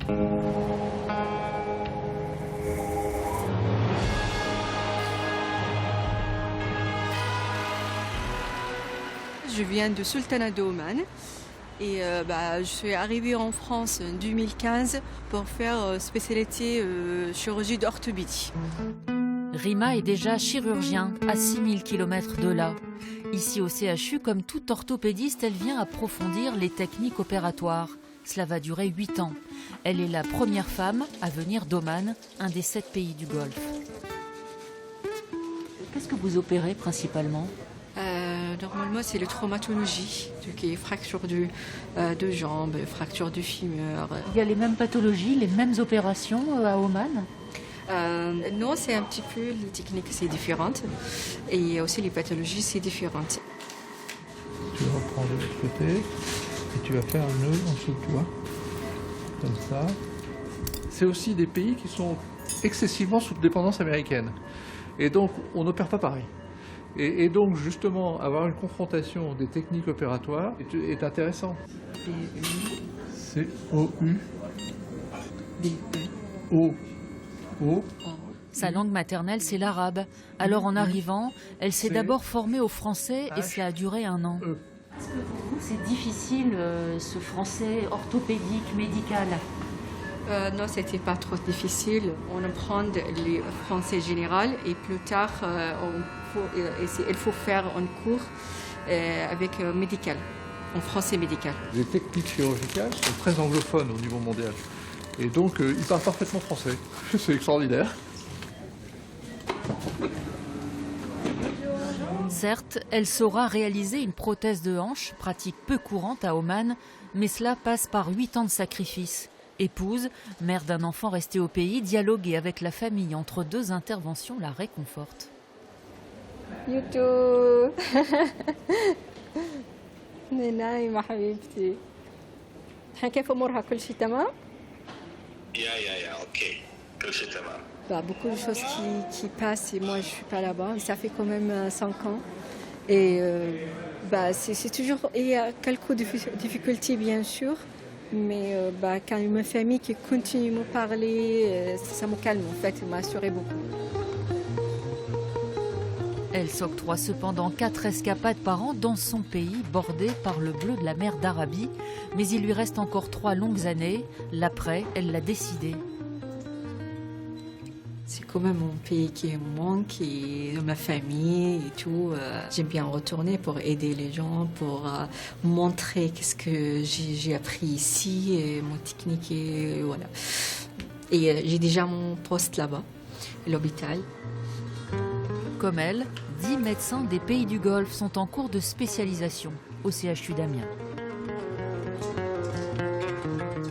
Je viens de Sultanat d'Oman et je suis arrivée en France en 2015 pour faire spécialité chirurgie d'orthopédie. Rima est déjà chirurgien à 6000 km de là. Ici au CHU, comme toute orthopédiste, elle vient approfondir les techniques opératoires. Cela va durer 8 ans. Elle est la première femme à venir d'Oman, un des 7 pays du Golfe. Qu'est-ce que vous opérez principalement ? Normalement, c'est la traumatologie, qui est fracture de jambes, fracture du fémur. Il y a les mêmes pathologies, les mêmes opérations à Oman ? Non, c'est un petit peu, les techniques c'est différentes et aussi les pathologies c'est différentes. Tu vas reprendre de l'autre côté et tu vas faire un nœud en dessous de toi, comme ça. C'est aussi des pays qui sont excessivement sous dépendance américaine et donc on n'opère pas pareil. Et donc justement avoir une confrontation des techniques opératoires est intéressant. C-O-U O. Sa langue maternelle, c'est l'arabe. Alors en arrivant, elle s'est d'abord formée au français et cela a duré 1 an. Est-ce que pour vous c'est difficile ce français orthopédique, médical ? Non, c'était pas trop difficile. On apprend le français général et plus tard il faut faire un cours avec médical, en français médical. Les techniques chirurgicales sont très anglophones au niveau mondial. Et donc, ils parlent parfaitement français. C'est extraordinaire. Certes, elle saura réaliser une prothèse de hanche, pratique peu courante à Oman, mais cela passe par 8 ans de sacrifice. Épouse, mère d'un enfant resté au pays, dialoguer avec la famille entre 2 interventions la réconforte. YouTube. نايمة حبيبتي. كيف أمورها كل شيء تمام؟ ok. Beaucoup de choses qui passent et moi je suis pas là-bas. Ça fait quand même 5 ans. Et c'est toujours, il y a quelques difficultés bien sûr, mais quand une famille qui continue de me parler, ça me calme en fait, ça m'a assuré beaucoup. Elle s'octroie cependant 4 escapades par an dans son pays, bordé par le bleu de la mer d'Arabie. Mais il lui reste encore 3 longues années. L'après, elle l'a décidé. C'est quand même mon pays qui me manque, et ma famille et tout. J'aime bien retourner pour aider les gens, pour montrer qu'est-ce que j'ai appris ici, et mon technique, et voilà. Et j'ai déjà mon poste là-bas, à l'hôpital. Comme elle, 10 médecins des pays du Golfe sont en cours de spécialisation au CHU d'Amiens.